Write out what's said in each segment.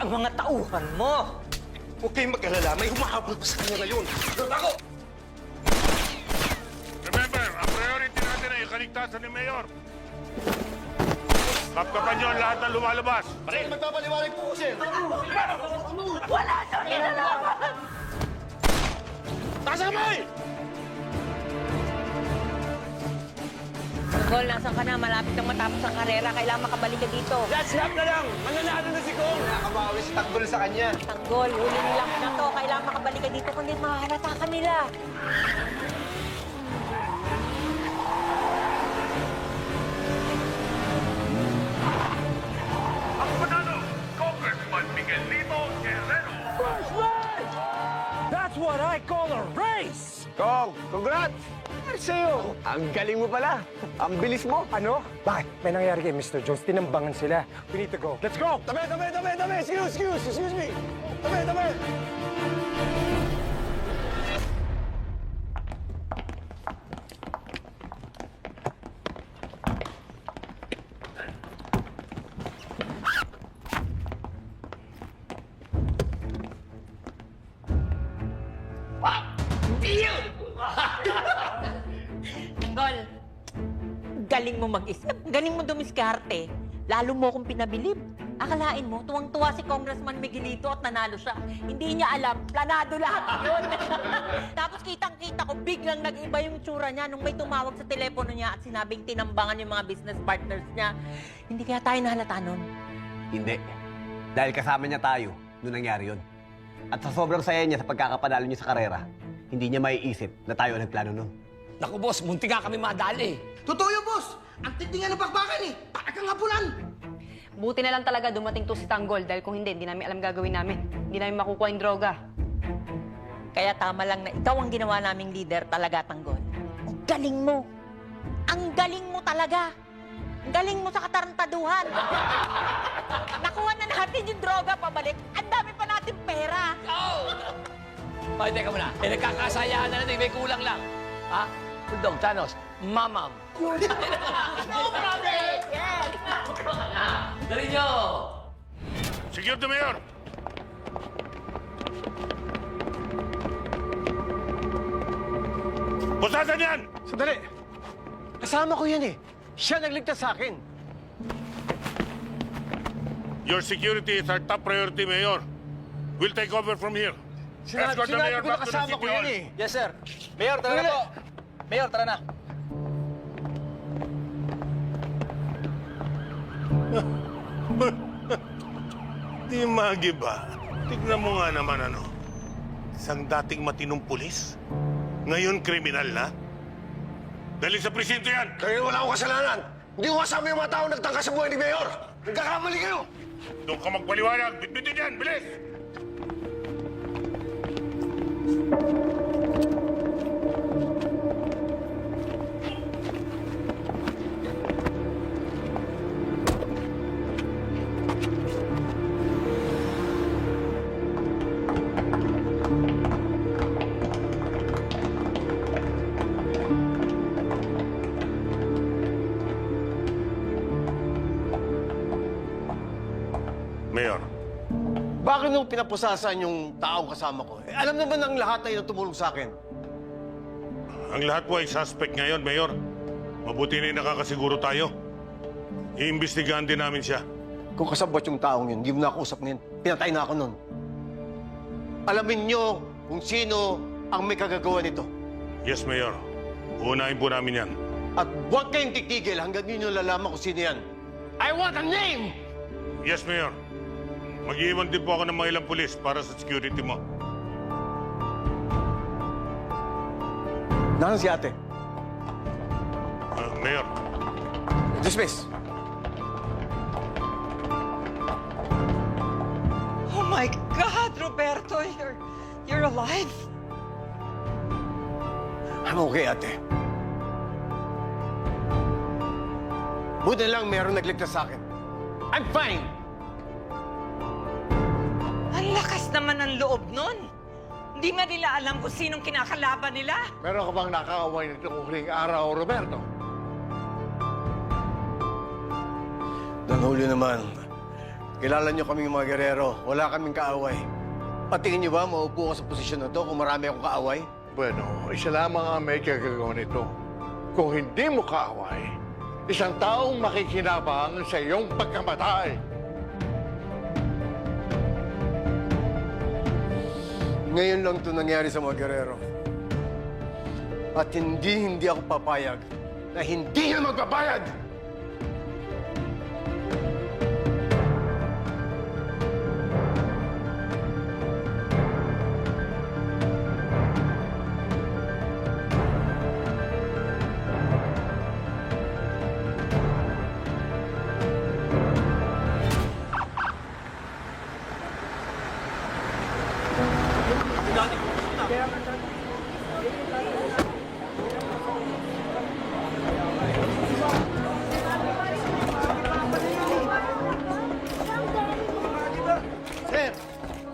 ang mga tauhan mo! Huwag kayong mag-alala, may humahabol pa sa kanya ngayon. Ako! Remember, ang priority natin ay kaligtasan ni Mayor. Kapkapan niyo ang lahat ng lumalabas. Sir, magpapaliwanag po ko, sir. Wala siyang kinalaman! Tasamay! Tanggol, nasan ka na? Malapit nang matapos ang karera. Kailangan makabalik ka dito. Last lap na lang! Mananalo na si Kong! Nakakabawi si Tanggol sa kanya. Tanggol, huling lap na to. Kailangan makabalik ka dito kundi mahalata ka nila. Ang panalo, Congressman Miguelito Guerrero. That's what I call a race! Kong, congrats! Ay, sa'yo! Ang galing mo pala. Ang bilis mo. Ano? Bakit? May nangyari kay Mr. Jones. Tinambangan sila. We need to go. Let's go! Tabi! Excuse me! Tabi! Tanggol, galing mo mag-isip. Galing mo dumiskarte. Lalo mo akong pinabilib. Akalain mo, tuwang-tuwa si Congressman Miguelito at nanalo siya. Hindi niya alam, planado lahat yun. Tapos kitang-kita ko, biglang nag-iba yung tsura niya nung may tumawag sa telepono niya at sinabing tinambangan yung mga business partners niya. Hindi kaya tayo nahalata nun? Hindi. Dahil kasama niya tayo nung nangyari yun. At sa sobrang saya niya sa pagkakapanalo niya sa karera, hindi niya maiisip na tayo ang nagplano nun. Naku, boss, munti nga kami madali. Totoo yun, boss! Ang tindi nga ng bakbakan eh! Para kang hapunan! Buti na lang talaga dumating to si Tanggol dahil kung hindi namin alam gagawin namin. Hindi namin makukuha yung droga. Kaya tama lang na ikaw ang ginawa naming leader talaga, Tanggol. Ang galing mo! Ang galing mo talaga! Ang galing mo sa katarantaduhan! Nakuha na natin yung droga pabalik. Ang dami pa natin pera! Ay, teka muna. Nagkakasayahan na natin. May kulang lang. Ha? Bulldog, Thanos, Mamam. No problem! Yes! Dali nyo! Secure the Mayor. Pusasan yan! Sandali! Kasama ko yan eh. Siya nagligtas sa akin. Your security is our top priority, Mayor. We'll take over from here. Escort the Mayor Sinabi ko na back to the kasama City ko yan Hall. eh. Yes, sir. Mayor, tara na po. Mayor, tara na. Di magiba. Tignan mo nga naman ano. Isang dating matinong pulis. Ngayon kriminal na. Dali sa presinto yan! Kayo wala akong kasalanan. Hindi ko kasama yung mga tao nagtangka sa buhay ni Mayor. Nagkakamali kayo. Doon ka magpaliwanag. Bitbitin yan! Bilis! Mayor, Bakit nung pinapusasan yung taong kasama ko? Eh, alam naman ng lahat na yun ang tumulong sa akin. ang lahat po ay suspect ngayon, Mayor. Mabuti na nakakasiguro tayo. Iimbestigahan din namin siya. Kung kasabot yung taong yun, hindi mo na ako usap ngayon. Pinatay na ako nun. Alamin nyo kung sino ang may kagagawa nito. Yes, Mayor. Uunahin po namin yan. At huwag kayong titigil hanggang ninyo lalaman kung sino yan. I want a name! Yes, Mayor. Mag-iwan din po ako ng mga ilang pulis para sa security mo. Nasaan si ate? Mayor, Dismiss. Oh my God, Roberto! You're alive? I'm okay, ate. Buti lang meron nagligtas sa akin. I'm fine! Ang lakas naman ng loob nun. Hindi nga nila alam kung sinong kinakalaban nila. Meron ka bang nakaaway nitong huling araw, Roberto? Don Julio naman, Kilala niyo kaming mga gerero. Wala kaming kaaway. Patingin niyo ba maupo ka sa posisyon na to kung marami akong kaaway? Bueno, isa lamang ang may kagagawa nito. Kung hindi mo kaaway, isang taong makikinabang sa iyong pagkamatay. Ngayon lang ito nangyari sa mga gerero. At hindi ako papayag na hindi na magbabayad! Sir!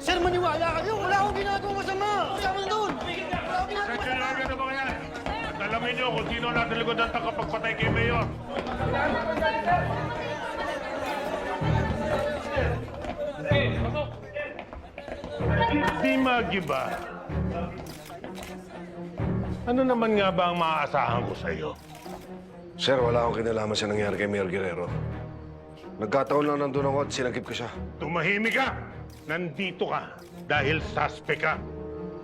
Sir, maniwala kayo! Wala akong ginagawa masama! Kaya mo doon! Wala akong ginagawa Section order na ba kaya? At alamin niyo kung sino nasa likod ng tagapagpatay kay Mayor. Hindi magiba. Ano naman nga ba ang maaasahan ko sa iyo? Sir, wala akong kinalaman sa nangyari kay Mayor Guerrero. Nagkataon lang nandun ako at sinagip ko siya. Tumahimik ka! Nandito ka dahil suspect ka.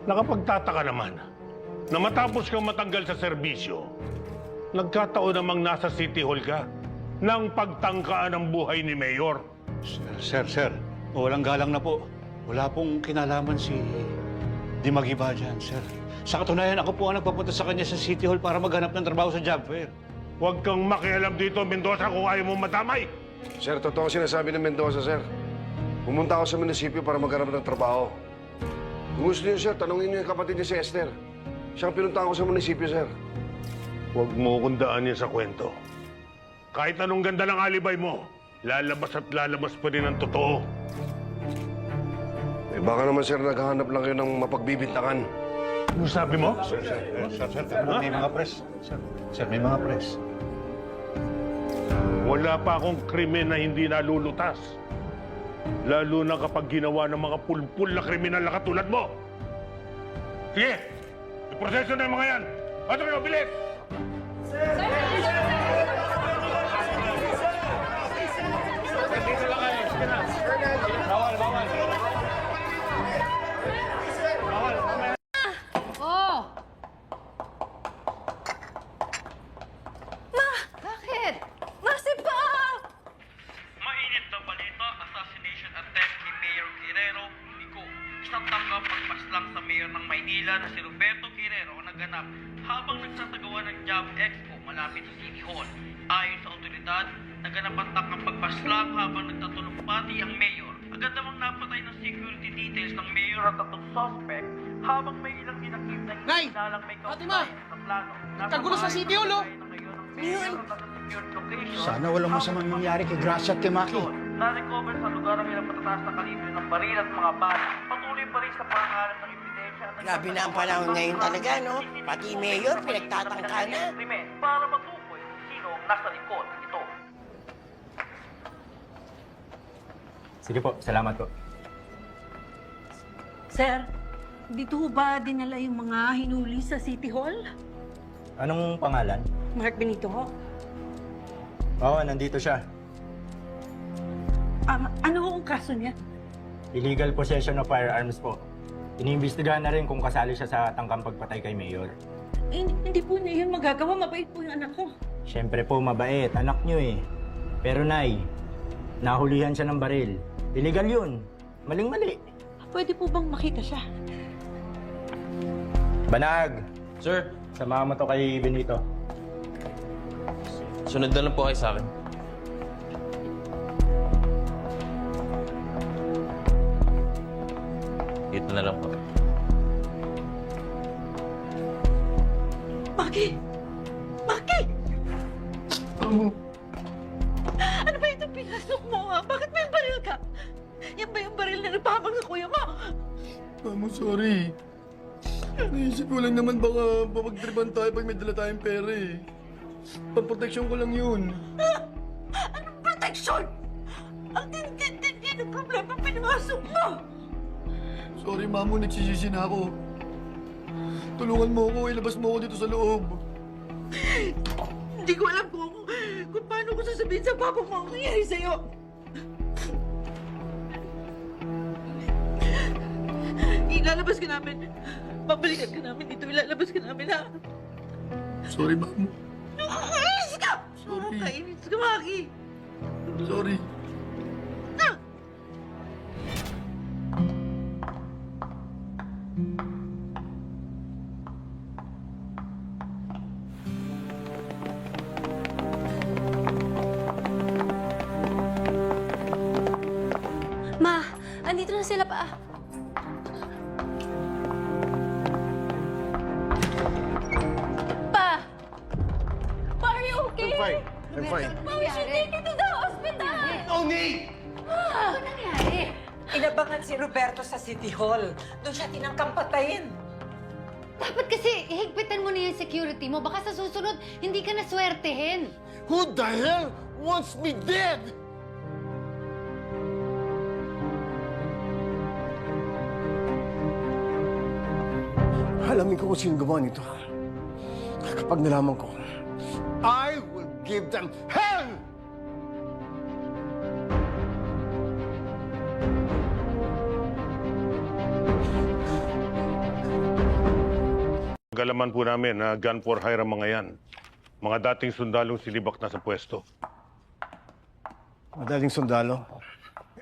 Nakapagtataka naman na matapos kang matanggal sa serbisyo, nagkataon namang nasa City Hall ka nang pagtangkaan ng buhay ni Mayor. Sir, walang galang na po. Wala pong kinalaman si Di Magiba dyan, sir. Sa katunayan, ako po ang nagpapunta sa kanya sa City Hall para maghanap ng trabaho sa job fair. Huwag kang makialam dito, Mendoza, kung ayaw mo madamay. Sir, totoo sinasabi ng Mendoza, sir. Pumunta ako sa munisipyo para maghanap ng trabaho. Kung gusto niyo, sir, tanungin niyo yung kapatid niya si Esther. Siyang pinuntahan ko sa munisipyo, sir. Huwag mo kong daanin sa kwento. Kahit anong ganda ng alibay mo, lalabas at lalabas pa rin ang totoo. Eh, baka naman, sir, naghahanap lang kayo ng mapagbibintangan. Ano sabi mo? Sir, may mga press. Sir, may mga press. Wala pa akong krimen na hindi nalulutas. Lalo na kapag ginawa ng mga pulpul na kriminal na katulad mo. Sige, iproseso na yung mga yan. Ato kayo, bilis! Oh! Bakit? Masip pa! Mainit na balita, assassination attempt ni Mayor Guerrero, Nico. Isang tanggap pagpaslang sa mayor ng Maynila na si Roberto Guerrero ang naganap habang nagsasagawa ng job expo malapit sa City Hall. Ayon sa otoridad, naganap ang tangkang pagpaslang habang nagtatulumpati ang mayor. Agad namang napatay ng security details ng mayor at tatlong suspect habang may ilang dinakip na Nay! hinalang may Fatima! kaugnayan sa plano. Kagulo sa City Hall, oh! Sana walang masamang nangyari kay Gracia at kay Maki. Na-recover sa lugar ang ilang matataas na kalibre ng baril at mga bala. Patuloy pa rin sa pangalan ng ebidensya. Grabe na ang panahon ngayon talaga, no? Pati mayor, pinagtatangka na. Para matukoy kung sino ang nasa likod ito. Sige po, salamat po. Sir, dito ba dinala yung mga hinuli sa City Hall? Anong pangalan? Mark Benito ho? Oo, nandito siya. Ano ho ang kaso niya? Illegal possession of firearms po. Iniimbestigahan na rin kung kasali siya sa tangkang pagpatay kay Mayor. Hindi po niya yun magagawa. Mabait po yung anak ko. Siyempre po, mabait. Anak niyo eh. Pero Nay, nahulihan siya ng baril. Illegal yun. Maling-mali. Pwede po bang makita siya? Banag, Sir, samahan mo to kay Benito. sunod na lang po kayo sa akin. Dito na lang po. Maki! Maki! Ano ba ito pinasok mo? Bakit may baril ka? Yan ba yung baril na nagpahabang sa kuya mo? Mamo, sorry. Naisip ko lang naman baka papagtripan tayo pag may dala tayong pera eh. Pamproteksyon ko lang yun. Anong proteksyon? Ang tindi problema pinasok mo? Sorry, Mamo. Nagsisisi na ako. Tulungan mo ako. Ilabas mo ako dito sa loob. Hindi ko alam kung paano ko sasabihin sa papa mo ang nangyari sa'yo. Ilalabas ka namin. Babalikan ka namin dito. Ilalabas ka namin, ha? Sorry, Mamo. Nakakainis ka! Sorry. Nakakainis ka, Maki. Sorry. Ma, andito na sila pa. Pa! Pa, are you okay? I'm fine. I'm fine. Pa, we should take you to the hospital! Oh, Nate! Ano nangyari? Inabangan si Roberto sa City Hall. Doon siya tinangkang patayin. Dapat kasi ihigpitan mo na yung security mo. Baka sa susunod, hindi ka naswertehin. Who the hell wants me dead? Alamin ko kung sino gumawa nito. Kapag nalaman ko, I will give them hell! Galaman po namin na gun for hire ang mga yan. Mga dating sundalong silibak na sa pwesto. Madaling sundalo,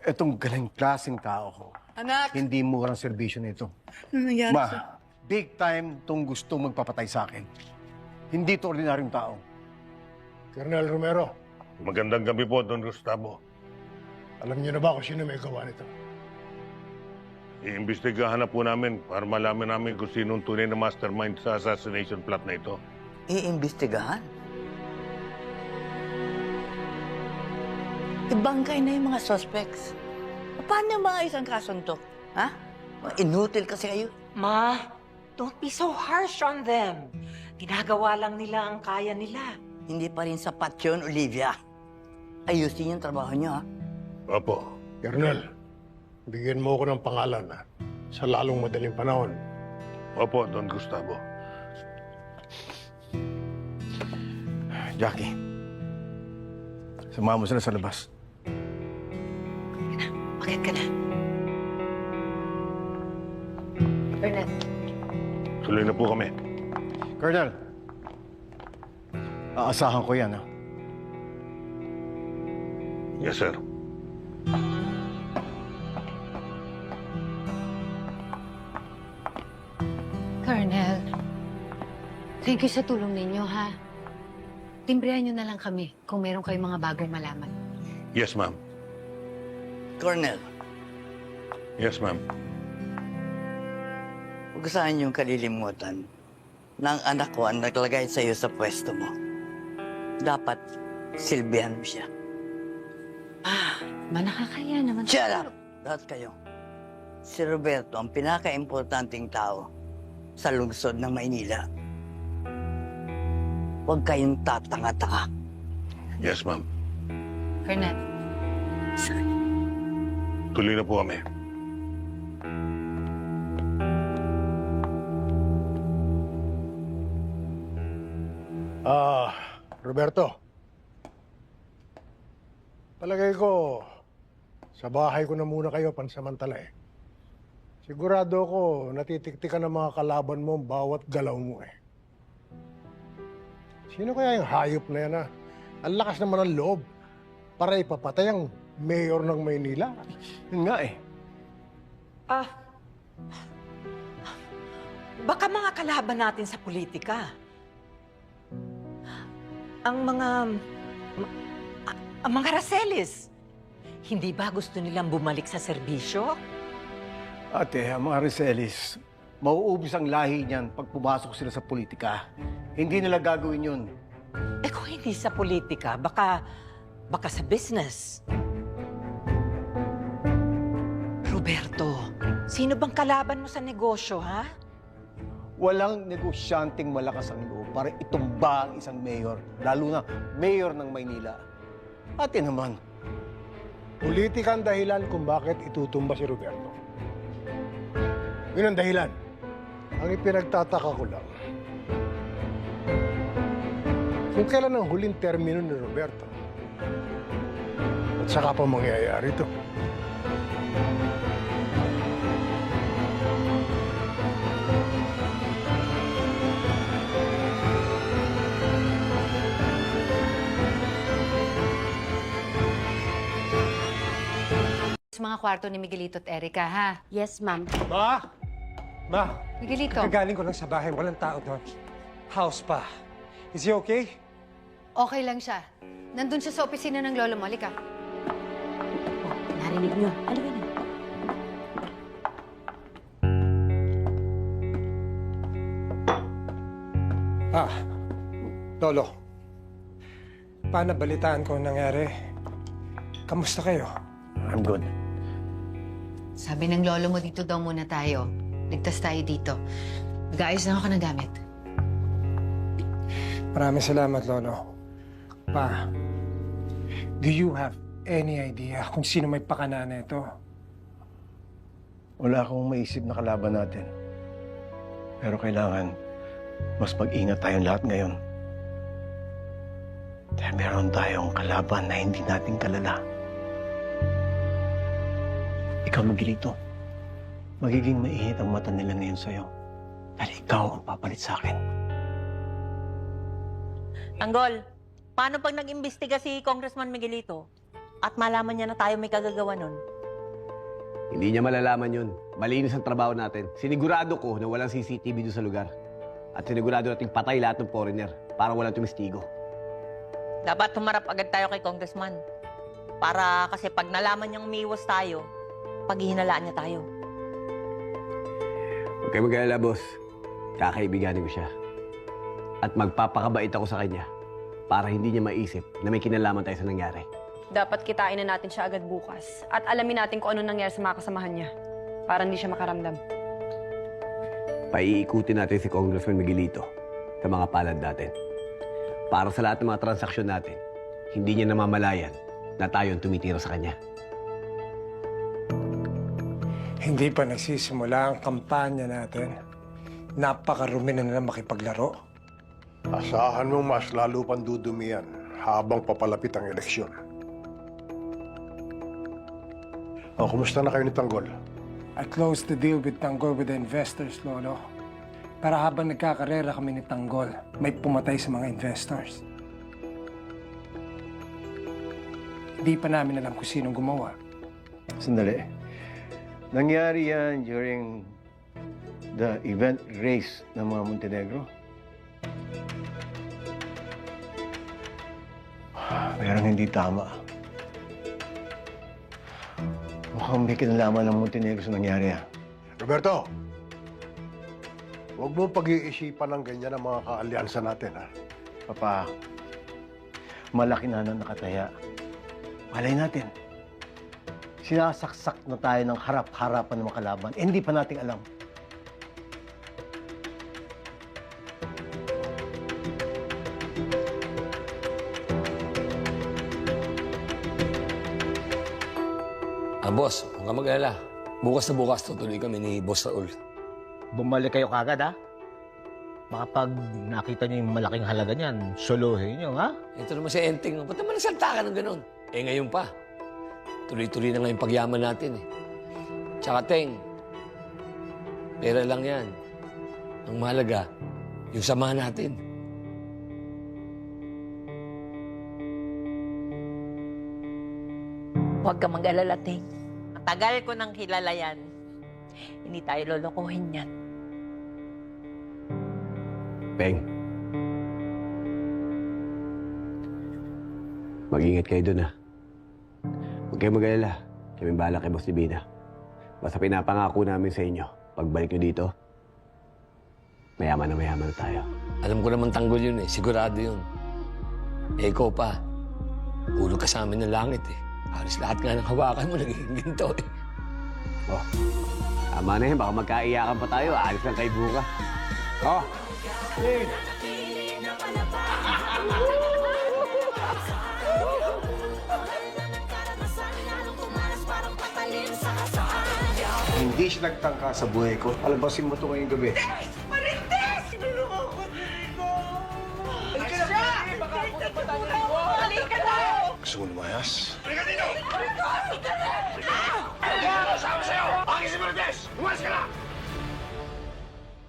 etong galing klaseng tao ko. Anak! Hindi murang serbisyo nito. Ano nangyari Ma, big time tong gusto magpapatay sa akin. Hindi to ordinaryong tao. Colonel Romero. Magandang gabi po, Don Gustavo. Alam niyo na ba kung sino may gawa nito? Iimbestigahan na po namin para malaman namin kung sinong tunay na mastermind sa assassination plot na ito. Iimbestigahan? Ibangkay na yung mga suspects. Paano maayos ang kasong to? Ha? Inutil kasi kayo. Ma, don't be so harsh on them. Ginagawa lang nila ang kaya nila. Hindi pa rin sapat yun, Olivia. Ayusin yung trabaho niyo, ha? Opo. Colonel, bigyan mo ako ng pangalan sa lalong madaling panahon. Opo, Don Gustavo. Jackie, samahan mo sila sa labas. Bakit ka na? Bernard. Tuloy na po kami. Colonel, aasahan ko yan, ha? Yes, sir. Colonel, thank you sa tulong ninyo, ha? Timbrehan nyo na lang kami kung meron kayong mga bagong malaman. Yes, ma'am. Colonel, Yes, ma'am. huwag saan yung kalilimutan na ang anak ko ang naglagay sa iyo sa pwesto mo. Dapat silbihan mo siya. Manakakaya naman. Shut up! Lahat kayo. Si Roberto ang pinaka-importanting tao sa lungsod ng Maynila. Huwag kayong tatanga-tanga. Yes, ma'am. Colonel. Tuloy na po kami. Roberto. Palagay ko, sa bahay ko na muna kayo pansamantala eh. Sigurado ko, natitiktikan ng mga kalaban mo ang bawat galaw mo eh. Sino kaya yung hayop na yan ah? Ang lakas naman ng loob para ipapatay ang mayor ng Maynila. Yun nga eh. Baka mga kalaban natin sa politika. Ang mga Raceles. Hindi ba gusto nilang bumalik sa serbisyo? Ate, ang mga Rizelis, mauubos ang lahi niyan pag pumasok sila sa politika. Hindi nila gagawin yun. Eh kung hindi sa politika, baka sa business. Roberto, sino bang kalaban mo sa negosyo, ha? Walang negosyanteng malakas ang loob para itumba ang isang mayor, lalo na mayor ng Maynila. Ate naman, Politika ang dahilan kung bakit itutumba si Roberto. Yun ang dahilan. Ang ipinagtataka ko lang, kung kailan ang huling termino ni Roberto, at saka pa mangyayari ito. Sa mga kwarto ni Miguelito at Erica, ha? Yes, ma'am. Ma! Ma! Miguelito. Kagaling ko lang sa bahay. Walang tao doon. House pa. Is he okay? Okay lang siya. Nandun siya sa opisina ng lolo mo. Halika. Narinig niyo. Halika na. Lolo. Paano balitaan ko ang nangyari? Kamusta kayo? I'm good. Sabi ng lolo mo, dito daw muna tayo. Ligtas tayo dito. Mag-aayos na ako ng gamit. Maraming salamat, Lolo. Pa, do you have any idea kung sino may pakana na ito? Wala akong maisip na kalaban natin. Pero kailangan mas mag-ingat tayong lahat ngayon. Dahil meron tayong kalaban na hindi natin kalala. Ikaw, Miguelito, magiging mainit ang mata nila ngayon sa'yo. Dahil ikaw ang papalit sa akin. Tanggol, paano pag nag-imbestiga si Congressman Miguelito at malaman niya na tayo may kagagawa nun? Hindi niya malalaman yun. Malinis ang trabaho natin. Sinigurado ko na walang CCTV doon sa lugar. At sinigurado nating patay lahat ng foreigner para walang tumistigo. Dapat humarap agad tayo kay Congressman. Para kasi pag nalaman niyang umiiwas tayo, paghihinalaan niya tayo. Huwag kayo mag-alala, boss. Kakaibiganin ko siya. At magpapakabait ako sa kanya para hindi niya maisip na may kinalaman tayo sa nangyari. Dapat kitain na natin siya agad bukas at alamin natin kung ano nangyari sa mga kasamahan niya para hindi siya makaramdam. Paiikutin natin si Congressman Miguelito sa mga palad natin. Para sa lahat ng mga transaksyon natin, hindi niya namamalayan na tayo ang tumitira sa kanya. Hindi pa nagsisimula ang kampanya natin. Napakarumi na nila makipaglaro. Asahan mong mas lalo pang dudumihan habang papalapit ang eleksyon. O, kumusta na kayo ni Tanggol? I closed the deal with Tanggol with the investors, Lolo. Para habang nagkakarera kami ni Tanggol, may pumatay sa mga investors. Hindi pa namin alam kung sinong gumawa. Sandali. Nangyari yan during the event race ng mga Montenegro? Merong hindi tama. Mukhang may kinalaman ng Montenegro sa nangyari. Roberto, huwag mo pag-iisipan ng ganyan ang mga kaalyansa natin, ha? Papa, malaki na nakataya. Malay natin. Sinasaksak na tayo ng harap-harapan ng mga kalaban. Hindi pa natin alam. Boss, huwag ka mag-alala. Bukas na bukas tutuloy kami ni Boss Raul. Bumalik kayo kagad, ha? Baka pag nakita niyo yung malaking halaga niyan, solohin niyo, ha? Ito naman si Enteng. Ba't naman nasalta ka ng ganun? Eh ngayon pa. Tuloy-tuloy na nga yung pagyaman natin eh. Tsaka Teng, pera lang yan. Ang mahalaga, yung samahan natin. Huwag ka mag-alala, Teng. Matagal ko nang kilala yan. Hindi tayo lolokohin yan. Peng. Mag-ingat kayo dun, ha? Huwag kayo mag-alala. Kami bahala kay Boss Divina. Basta pinapangako namin sa inyo, pagbalik nyo dito, mayaman na tayo. Alam ko naman Tanggol yun eh. Sigurado yun. Eh, ikaw pa. Ulog ka sa amin ng langit eh. Halos lahat nga ng hawakan mo naging ginto eh. Oh, tama na yun. Baka magkaiyakan pa tayo. Alis lang kayo buka. Oh! Hey! Hindi siya nagtangka sa buhay ko. Alabasin mo ito ngayong gabi. Marintes! Sinulungan ko dito! Halika na! Baka ako na patangin mo! Halika na! Gusto mo lumayas? Halika dito! Halika na! Kasama sa'yo! Akin si Mercedes! Umalis ka na!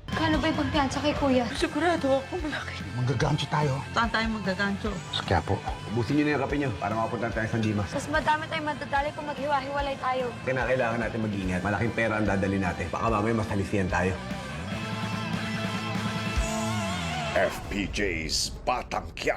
Kano ba yung pagpiansa kay Kuya? Sigurado ako malaki. Maggagancho tayo. Saan tayo maggagancho? Kaya po. Ubusin niyo na yung kape niyo para makapunta tayo sa Dimas. Mas madami tayong madadali kung maghiwa-hiwalay tayo. Kailangan natin mag-ingat. Malaking pera ang dadali natin. Baka mamaya mas halisiyan tayo. FPJ's Batang Quiapo.